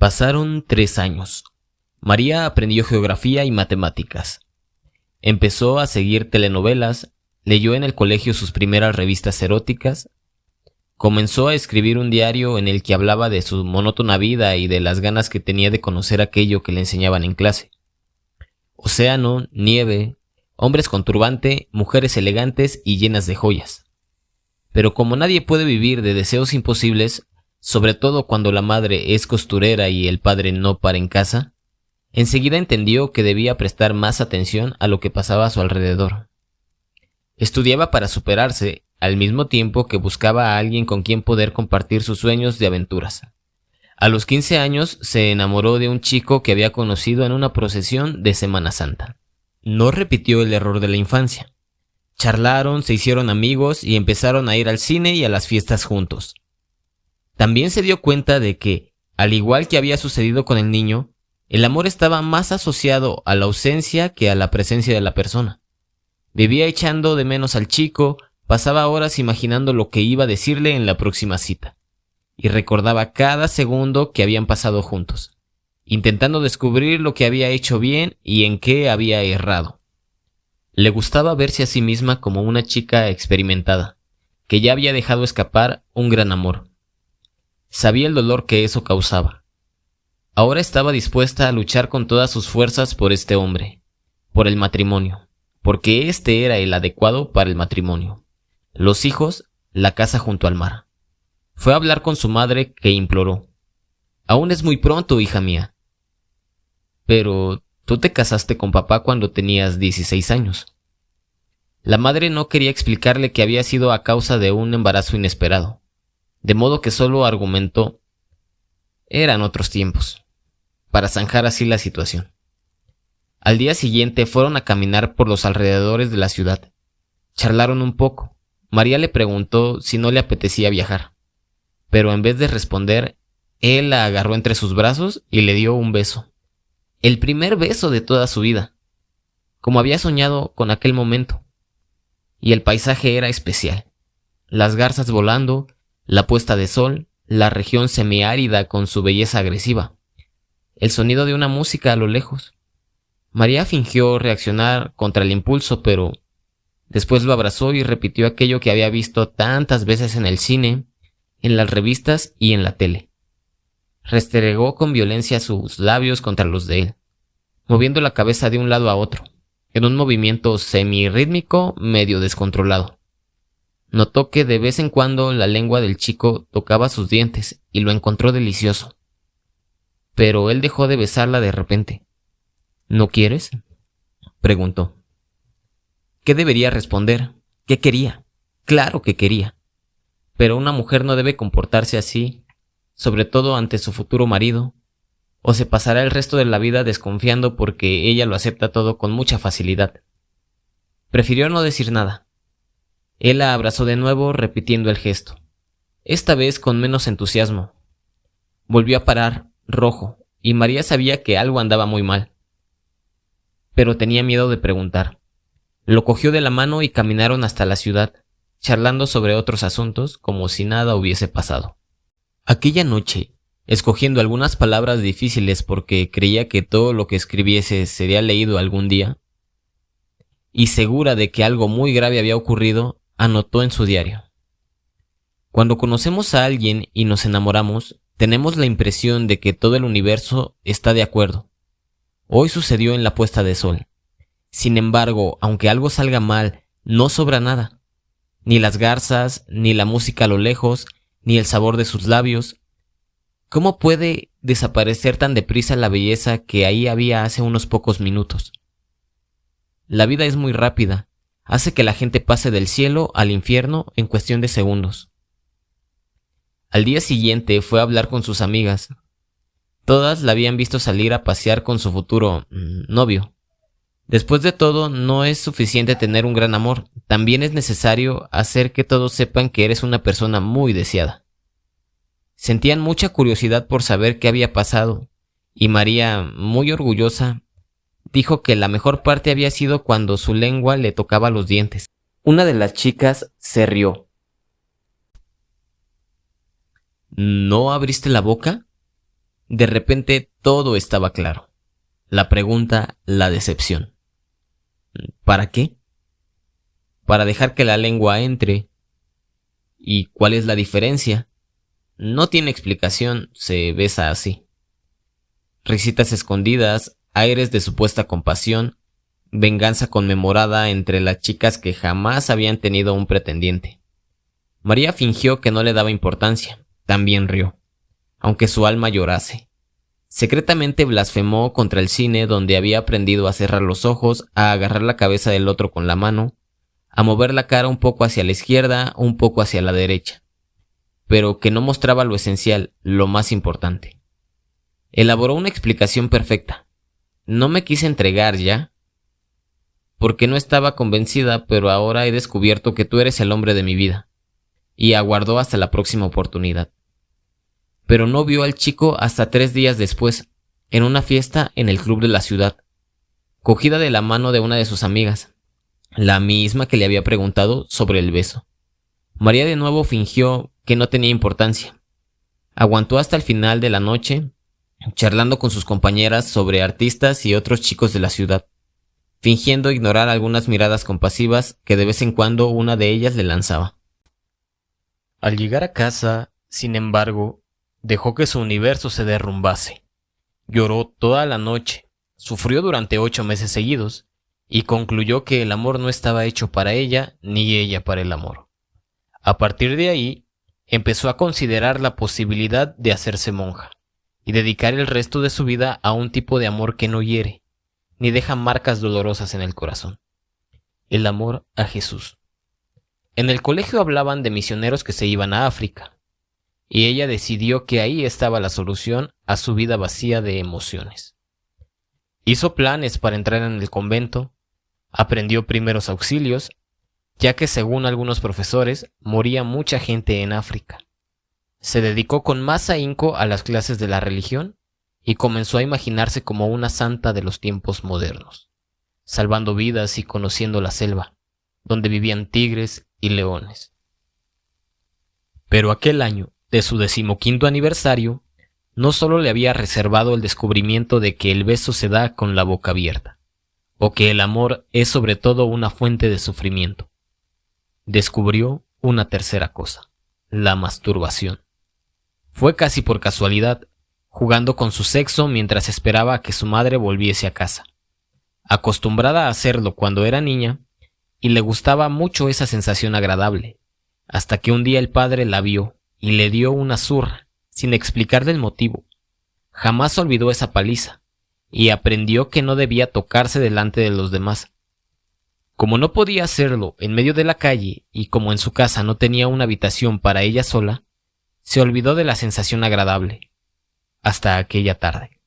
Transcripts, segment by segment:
Pasaron 3 años. María aprendió geografía y matemáticas. Empezó a seguir telenovelas, leyó en el colegio sus primeras revistas eróticas, comenzó a escribir un diario en el que hablaba de su monótona vida y de las ganas que tenía de conocer aquello que le enseñaban en clase. Océano, nieve, hombres con turbante, mujeres elegantes y llenas de joyas. Pero como nadie puede vivir de deseos imposibles, sobre todo cuando la madre es costurera y el padre no para en casa, enseguida entendió que debía prestar más atención a lo que pasaba a su alrededor. Estudiaba para superarse, al mismo tiempo que buscaba a alguien con quien poder compartir sus sueños de aventuras. A los 15 años se enamoró de un chico que había conocido en una procesión de Semana Santa. No repitió el error de la infancia. Charlaron, se hicieron amigos y empezaron a ir al cine y a las fiestas juntos. También se dio cuenta de que, al igual que había sucedido con el niño, el amor estaba más asociado a la ausencia que a la presencia de la persona. Vivía echando de menos al chico, pasaba horas imaginando lo que iba a decirle en la próxima cita, y recordaba cada segundo que habían pasado juntos, intentando descubrir lo que había hecho bien y en qué había errado. Le gustaba verse a sí misma como una chica experimentada, que ya había dejado escapar un gran amor. Sabía el dolor que eso causaba. Ahora estaba dispuesta a luchar con todas sus fuerzas por este hombre, por el matrimonio, porque este era el adecuado para el matrimonio. Los hijos, la casa junto al mar. Fue a hablar con su madre, que imploró: «Aún es muy pronto, hija mía». «Pero tú te casaste con papá cuando tenías 16 años». La madre no quería explicarle que había sido a causa de un embarazo inesperado, de modo que solo argumentó: «Eran otros tiempos», para zanjar así la situación. Al día siguiente fueron a caminar por los alrededores de la ciudad. Charlaron un poco. María le preguntó si no le apetecía viajar, pero en vez de responder, él la agarró entre sus brazos y le dio un beso. El primer beso de toda su vida, como había soñado con aquel momento. Y el paisaje era especial. Las garzas volando, la puesta de sol, la región semiárida con su belleza agresiva, el sonido de una música a lo lejos. María fingió reaccionar contra el impulso, pero después lo abrazó y repitió aquello que había visto tantas veces en el cine, en las revistas y en la tele. Restregó con violencia sus labios contra los de él, moviendo la cabeza de un lado a otro, en un movimiento semirrítmico medio descontrolado. Notó que de vez en cuando la lengua del chico tocaba sus dientes y lo encontró delicioso. Pero él dejó de besarla de repente. «¿No quieres?», preguntó. ¿Qué debería responder? ¿Qué quería? Claro que quería. Pero una mujer no debe comportarse así, sobre todo ante su futuro marido, o se pasará el resto de la vida desconfiando porque ella lo acepta todo con mucha facilidad. Prefirió no decir nada. Él la abrazó de nuevo, repitiendo el gesto, esta vez con menos entusiasmo. Volvió a parar, rojo, y María sabía que algo andaba muy mal. Pero tenía miedo de preguntar. Lo cogió de la mano y caminaron hasta la ciudad, charlando sobre otros asuntos como si nada hubiese pasado. Aquella noche, escogiendo algunas palabras difíciles porque creía que todo lo que escribiese sería leído algún día, y segura de que algo muy grave había ocurrido, anotó en su diario: «Cuando conocemos a alguien y nos enamoramos, tenemos la impresión de que todo el universo está de acuerdo. Hoy sucedió en la puesta de sol. Sin embargo, aunque algo salga mal, no sobra nada. Ni las garzas, ni la música a lo lejos, ni el sabor de sus labios. ¿Cómo puede desaparecer tan deprisa la belleza que ahí había hace unos pocos minutos? La vida es muy rápida, hace que la gente pase del cielo al infierno en cuestión de segundos». Al día siguiente fue a hablar con sus amigas. Todas la habían visto salir a pasear con su futuro novio. Después de todo, no es suficiente tener un gran amor, también es necesario hacer que todos sepan que eres una persona muy deseada. Sentían mucha curiosidad por saber qué había pasado, y María, muy orgullosa, dijo que la mejor parte había sido cuando su lengua le tocaba los dientes. Una de las chicas se rió. «¿No abriste la boca?», De repente todo estaba claro. La pregunta, la decepción. ¿Para qué? Para dejar que la lengua entre. ¿Y cuál es la diferencia? No tiene explicación, se besa así. Risitas escondidas, aires de supuesta compasión, venganza conmemorada entre las chicas que jamás habían tenido un pretendiente. María fingió que no le daba importancia, también rió, aunque su alma llorase. Secretamente blasfemó contra el cine donde había aprendido a cerrar los ojos, a agarrar la cabeza del otro con la mano, a mover la cara un poco hacia la izquierda, un poco hacia la derecha, pero que no mostraba lo esencial, lo más importante. Elaboró una explicación perfecta. No me quise entregar ya, porque no estaba convencida, pero ahora he descubierto que tú eres el hombre de mi vida, y aguardó hasta la próxima oportunidad. Pero no vio al chico hasta 3 días después, en una fiesta en el club de la ciudad, cogida de la mano de una de sus amigas, la misma que le había preguntado sobre el beso. María de nuevo fingió que no tenía importancia. Aguantó hasta el final de la noche, charlando con sus compañeras sobre artistas y otros chicos de la ciudad, fingiendo ignorar algunas miradas compasivas que de vez en cuando una de ellas le lanzaba. Al llegar a casa, sin embargo, dejó que su universo se derrumbase. Lloró toda la noche, sufrió durante 8 meses seguidos, y concluyó que el amor no estaba hecho para ella, ni ella para el amor. A partir de ahí, empezó a considerar la posibilidad de hacerse monja, y dedicar el resto de su vida a un tipo de amor que no hiere, ni deja marcas dolorosas en el corazón. El amor a Jesús. En el colegio hablaban de misioneros que se iban a África, y ella decidió que ahí estaba la solución a su vida vacía de emociones. Hizo planes para entrar en el convento, aprendió primeros auxilios, ya que según algunos profesores moría mucha gente en África. Se dedicó con más ahínco a las clases de la religión y comenzó a imaginarse como una santa de los tiempos modernos, salvando vidas y conociendo la selva, donde vivían tigres y leones. Pero aquel año, de su 15º aniversario, no solo le había reservado el descubrimiento de que el beso se da con la boca abierta, o que el amor es sobre todo una fuente de sufrimiento. Descubrió una tercera cosa, la masturbación. Fue casi por casualidad, jugando con su sexo mientras esperaba a que su madre volviese a casa. Acostumbrada a hacerlo cuando era niña, y le gustaba mucho esa sensación agradable, hasta que un día el padre la vio y le dio una zurra, sin explicarle el motivo. Jamás olvidó esa paliza, y aprendió que no debía tocarse delante de los demás. Como no podía hacerlo en medio de la calle y como en su casa no tenía una habitación para ella sola, se olvidó de la sensación agradable, hasta aquella tarde.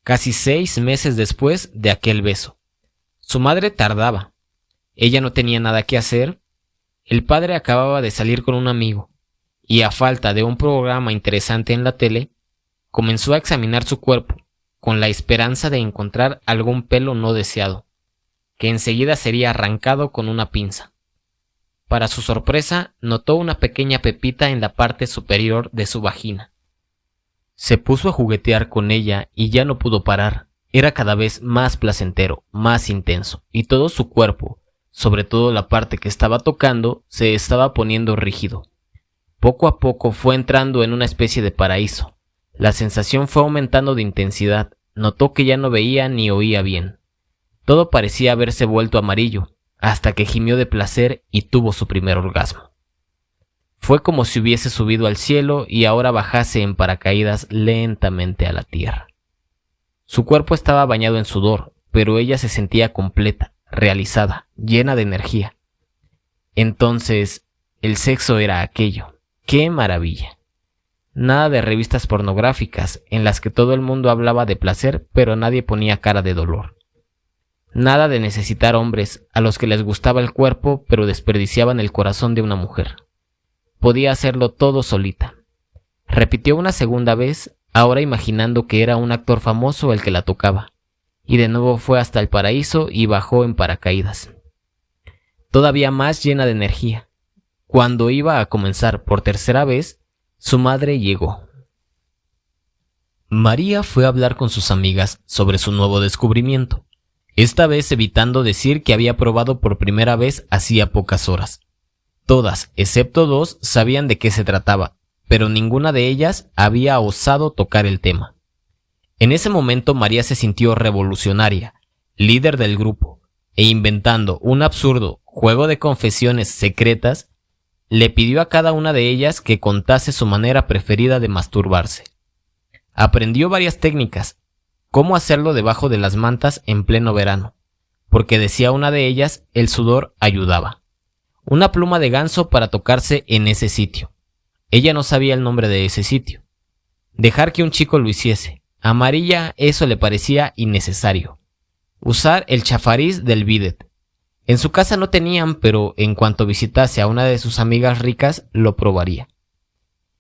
Casi 6 meses después de aquel beso. Su madre tardaba. Ella no tenía nada que hacer. El padre acababa de salir con un amigo, y a falta de un programa interesante en la tele, comenzó a examinar su cuerpo, con la esperanza de encontrar algún pelo no deseado, que enseguida sería arrancado con una pinza. Para su sorpresa, notó una pequeña pepita en la parte superior de su vagina. Se puso a juguetear con ella y ya no pudo parar. Era cada vez más placentero, más intenso, y todo su cuerpo, sobre todo la parte que estaba tocando, se estaba poniendo rígido. Poco a poco fue entrando en una especie de paraíso. La sensación fue aumentando de intensidad. Notó que ya no veía ni oía bien. Todo parecía haberse vuelto amarillo, hasta que gimió de placer y tuvo su primer orgasmo. Fue como si hubiese subido al cielo y ahora bajase en paracaídas lentamente a la tierra. Su cuerpo estaba bañado en sudor, pero ella se sentía completa, realizada, llena de energía. Entonces, el sexo era aquello. ¡Qué maravilla! Nada de revistas pornográficas en las que todo el mundo hablaba de placer, pero nadie ponía cara de dolor. Nada de necesitar hombres a los que les gustaba el cuerpo, pero desperdiciaban el corazón de una mujer. Podía hacerlo todo solita. Repitió una segunda vez, ahora imaginando que era un actor famoso el que la tocaba, y de nuevo fue hasta el paraíso y bajó en paracaídas. Todavía más llena de energía. Cuando iba a comenzar por tercera vez, su madre llegó. María fue a hablar con sus amigas sobre su nuevo descubrimiento, esta vez evitando decir que había probado por primera vez hacía pocas horas. Todas, excepto dos, sabían de qué se trataba, pero ninguna de ellas había osado tocar el tema. En ese momento María se sintió revolucionaria, líder del grupo, e inventando un absurdo juego de confesiones secretas, le pidió a cada una de ellas que contase su manera preferida de masturbarse. Aprendió varias técnicas, cómo hacerlo debajo de las mantas en pleno verano, porque decía una de ellas, el sudor ayudaba. Una pluma de ganso para tocarse en ese sitio. Ella no sabía el nombre de ese sitio. Dejar que un chico lo hiciese. A María eso le parecía innecesario. Usar el chafariz del bidet. En su casa no tenían, pero en cuanto visitase a una de sus amigas ricas, lo probaría.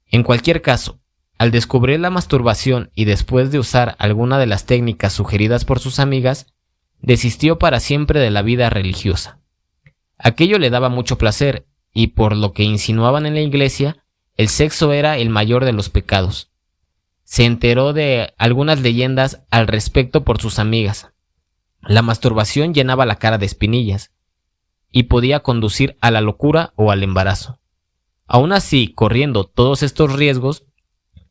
En cualquier caso, al descubrir la masturbación y después de usar alguna de las técnicas sugeridas por sus amigas, desistió para siempre de la vida religiosa. Aquello le daba mucho placer, y por lo que insinuaban en la iglesia, el sexo era el mayor de los pecados. Se enteró de algunas leyendas al respecto por sus amigas. La masturbación llenaba la cara de espinillas, y podía conducir a la locura o al embarazo. Aún así, corriendo todos estos riesgos,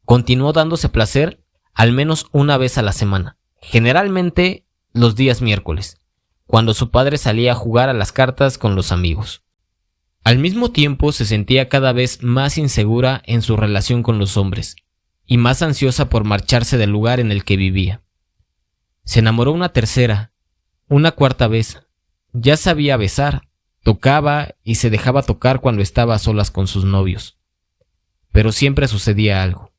continuó dándose placer al menos una vez a la semana, generalmente los días miércoles, cuando su padre salía a jugar a las cartas con los amigos. Al mismo tiempo se sentía cada vez más insegura en su relación con los hombres, y más ansiosa por marcharse del lugar en el que vivía. Se enamoró una tercera, una cuarta vez. Ya sabía besar, tocaba y se dejaba tocar cuando estaba a solas con sus novios. Pero siempre sucedía algo,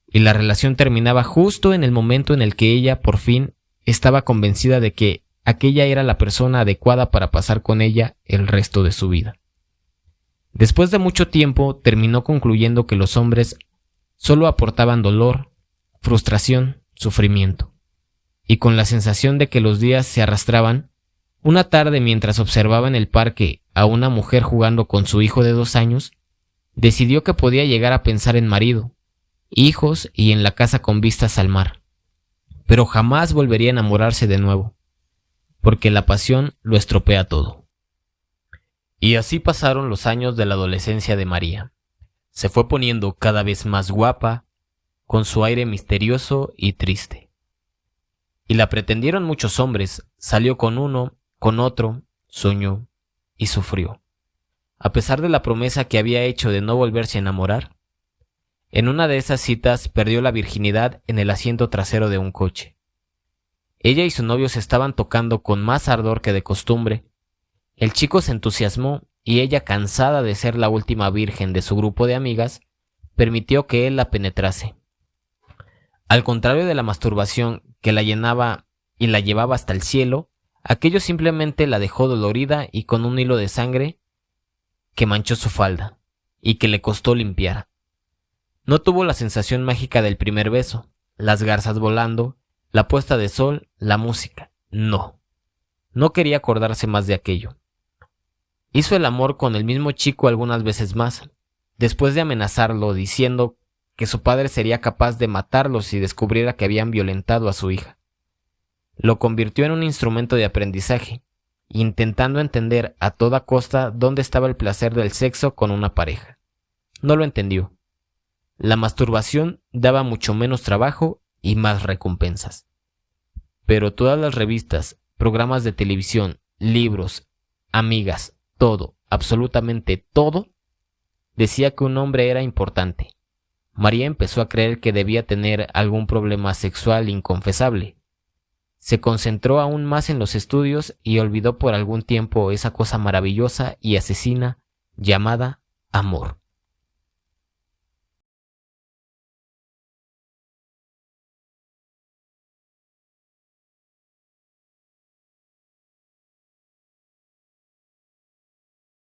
y la relación terminaba justo en el momento en el que ella, por fin, estaba convencida de que aquella era la persona adecuada para pasar con ella el resto de su vida. Después de mucho tiempo, terminó concluyendo que los hombres solo aportaban dolor, frustración, sufrimiento. Y con la sensación de que los días se arrastraban, una tarde mientras observaba en el parque a una mujer jugando con su hijo de 2 años, decidió que podía llegar a pensar en marido, hijos y en la casa con vistas al mar. Pero jamás volvería a enamorarse de nuevo, porque la pasión lo estropea todo. Y así pasaron los años de la adolescencia de María. Se fue poniendo cada vez más guapa, con su aire misterioso y triste. Y la pretendieron muchos hombres, salió con uno, con otro, soñó y sufrió. A pesar de la promesa que había hecho de no volverse a enamorar, en una de esas citas perdió la virginidad en el asiento trasero de un coche. Ella y su novio se estaban tocando con más ardor que de costumbre. El chico se entusiasmó y ella, cansada de ser la última virgen de su grupo de amigas, permitió que él la penetrase. Al contrario de la masturbación que la llenaba y la llevaba hasta el cielo, aquello simplemente la dejó dolorida y con un hilo de sangre que manchó su falda y que le costó limpiar. No tuvo la sensación mágica del primer beso, las garzas volando, la puesta de sol, la música. No quería acordarse más de aquello. Hizo el amor con el mismo chico algunas veces más, después de amenazarlo diciendo que su padre sería capaz de matarlo si descubriera que habían violentado a su hija. Lo convirtió en un instrumento de aprendizaje, intentando entender a toda costa dónde estaba el placer del sexo con una pareja. No lo entendió. La masturbación daba mucho menos trabajo y más recompensas. Pero todas las revistas, programas de televisión, libros, amigas, todo, absolutamente todo, decía que un hombre era importante. María empezó a creer que debía tener algún problema sexual inconfesable. Se concentró aún más en los estudios y olvidó por algún tiempo esa cosa maravillosa y asesina llamada amor.